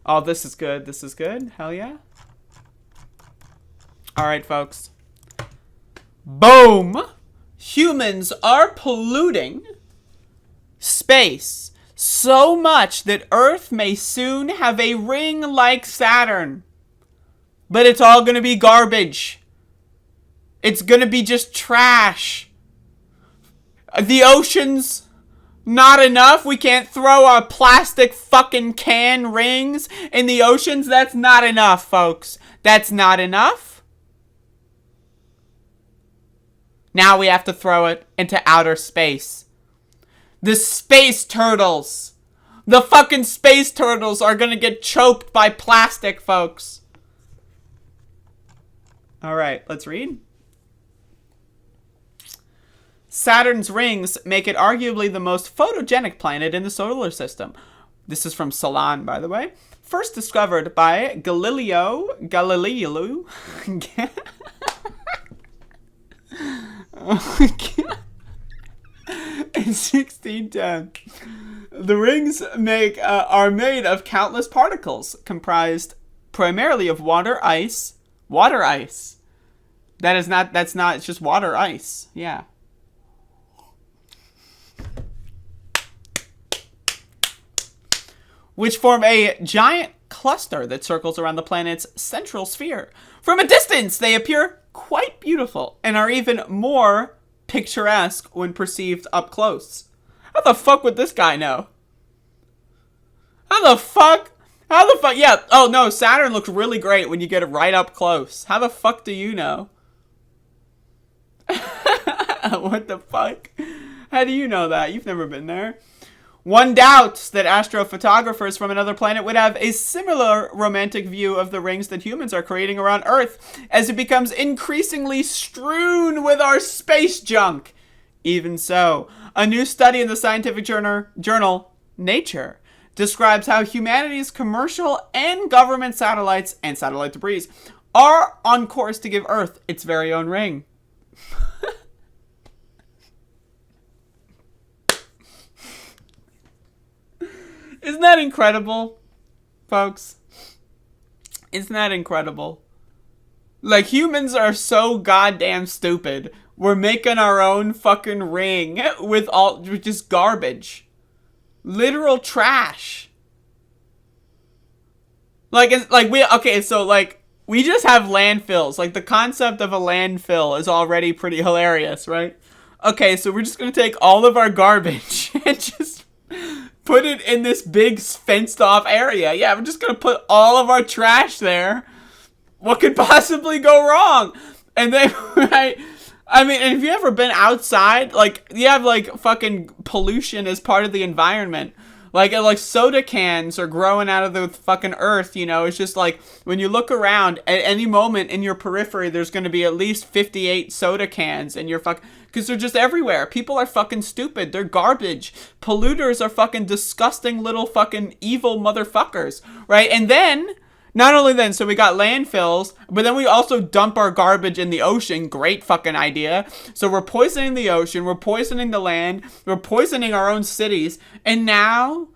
Oh, this is good. This is good. Hell yeah. All right, folks. Boom. Humans are polluting space so much that Earth may soon have a ring like Saturn. But it's all going to be garbage. It's going to be just trash. The oceans, not enough. We can't throw our plastic fucking can rings in the oceans. That's not enough, folks. That's not enough. Now we have to throw it into outer space. The space turtles. The fucking space turtles are gonna get choked by plastic, folks. Alright, let's read. Saturn's rings make it arguably the most photogenic planet in the solar system. This is from Salon, by the way. First discovered by Galileo in 1610. The rings are made of countless particles, comprised primarily of water ice. Water ice. That's not, it's just water ice. Yeah. Which form a giant cluster that circles around the planet's central sphere. From a distance, they appear quite beautiful and are even more picturesque when perceived up close. How the fuck would this guy know? How the fuck? Yeah, oh no, Saturn looks really great when you get it right up close. How the fuck do you know? What the fuck? How do you know that? You've never been there. One doubts that astrophotographers from another planet would have a similar romantic view of the rings that humans are creating around Earth as it becomes increasingly strewn with our space junk. Even so, a new study in the scientific journal Nature describes how humanity's commercial and government satellites and satellite debris are on course to give Earth its very own ring. Isn't that incredible, folks? Isn't that incredible? Like, humans are so goddamn stupid. We're making our own fucking ring with just garbage. Literal trash. We just have landfills. Like, the concept of a landfill is already pretty hilarious, right? Okay, so we're just gonna take all of our garbage and just put it in this big fenced off area. Yeah, we're just gonna put all of our trash there. What could possibly go wrong? And then, right? I mean, if you ever been outside, like, you have, like, fucking pollution as part of the environment. Like soda cans are growing out of the fucking earth, you know? It's just like, when you look around, at any moment in your periphery, there's gonna be at least 58 soda cans in your because they're just everywhere. People are fucking stupid. They're garbage. Polluters are fucking disgusting little fucking evil motherfuckers, right? And then, not only then, so we got landfills, but then we also dump our garbage in the ocean. Great fucking idea. So we're poisoning the ocean, we're poisoning the land, we're poisoning our own cities, and now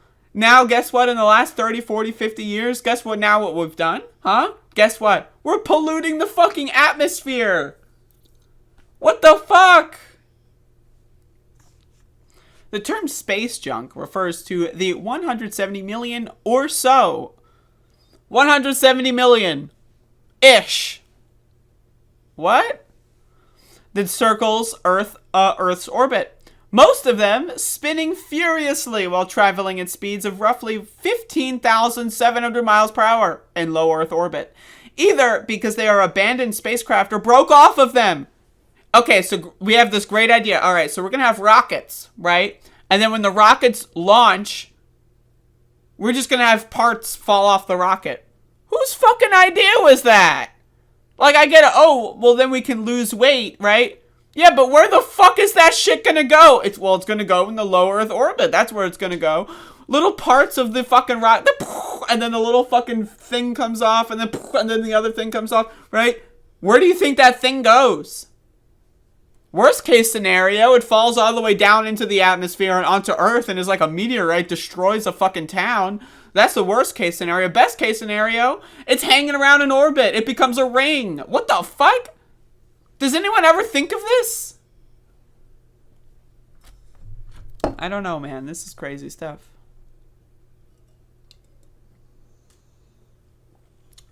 guess what? In the last 30, 40, 50 years, guess what we've done? Huh? Guess what? We're polluting the fucking atmosphere. What the fuck? The term space junk refers to the 170 million or so 170 million-ish. What? That circles Earth's orbit. Most of them spinning furiously while traveling at speeds of roughly 15,700 miles per hour in low Earth orbit. Either because they are abandoned spacecraft or broke off of them. Okay, so we have this great idea. All right, so we're going to have rockets, right? And then when the rockets launch, we're just going to have parts fall off the rocket. Whose fucking idea was that? Like, I get it. Oh, well, then we can lose weight, right? Yeah, but where the fuck is that shit going to go? It's going to go in the low Earth orbit. That's where it's going to go. Little parts of the fucking rocket, and then the little fucking thing comes off, and then the other thing comes off, right? Where do you think that thing goes? Worst case scenario, it falls all the way down into the atmosphere and onto Earth and is like a meteorite, destroys a fucking town. That's the worst case scenario. Best case scenario, it's hanging around in orbit. It becomes a ring. What the fuck? Does anyone ever think of this? I don't know, man. This is crazy stuff.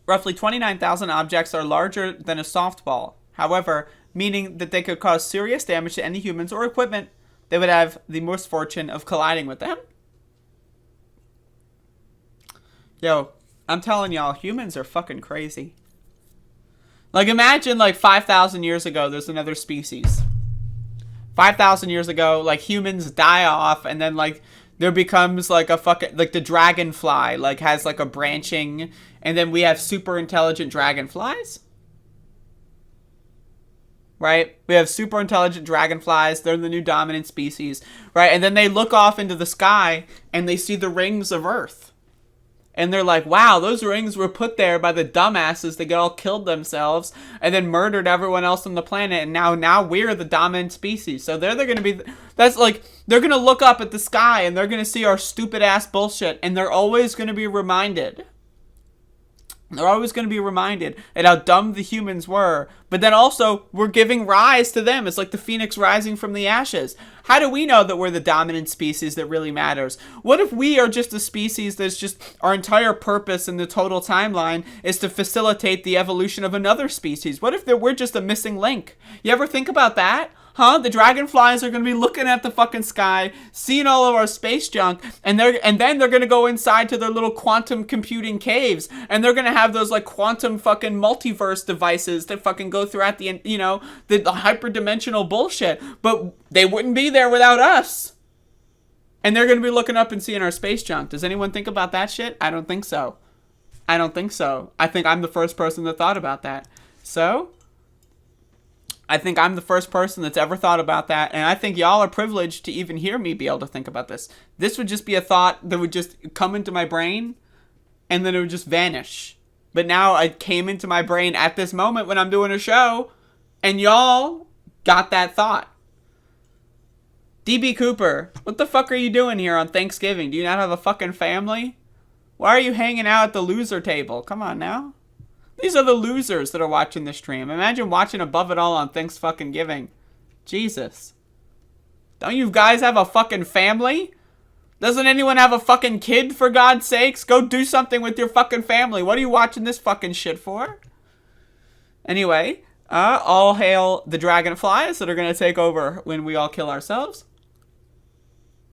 Roughly 29,000 objects are larger than a softball. However, meaning that they could cause serious damage to any humans or equipment that would have the misfortune of colliding with them. Yo, I'm telling y'all, humans are fucking crazy. Like, imagine, like, 5,000 years ago, there's another species. 5,000 years ago, like, humans die off, and then, like, there becomes, like, a fucking, like, the dragonfly, like, has, like, a branching, and then we have super intelligent dragonflies. Right? We have super intelligent dragonflies. They're the new dominant species. Right? And then they look off into the sky, and they see the rings of Earth. And they're like, wow, those rings were put there by the dumbasses that all killed themselves and then murdered everyone else on the planet. And now we're the dominant species. So they're going to be, that's like, they're going to look up at the sky and they're going to see our stupid ass bullshit. And they're always going to be reminded. They're always going to be reminded at how dumb the humans were. But then also, we're giving rise to them. It's like the phoenix rising from the ashes. How do we know that we're the dominant species that really matters? What if we are just a species that's just, our entire purpose in the total timeline is to facilitate the evolution of another species? What if we're just a missing link? You ever think about that? Huh? The dragonflies are going to be looking at the fucking sky, seeing all of our space junk, and then they're going to go inside to their little quantum computing caves, and they're going to have those, like, quantum fucking multiverse devices that fucking go throughout the, you know, the hyperdimensional bullshit. But they wouldn't be there without us. And they're going to be looking up and seeing our space junk. Does anyone think about that shit? I don't think so. I don't think so. I think I'm the first person that thought about that. So I think I'm the first person that's ever thought about that, and I think y'all are privileged to even hear me be able to think about this. This would just be a thought that would just come into my brain, and then it would just vanish. But now it came into my brain at this moment when I'm doing a show, and y'all got that thought. DB Cooper, what the fuck are you doing here on Thanksgiving? Do you not have a fucking family? Why are you hanging out at the loser table? Come on now. These are the losers that are watching the stream. Imagine watching Above It All on Thanksgiving. Jesus. Don't you guys have a fucking family? Doesn't anyone have a fucking kid, for God's sakes? Go do something with your fucking family. What are you watching this fucking shit for? Anyway, all hail the dragonflies that are going to take over when we all kill ourselves.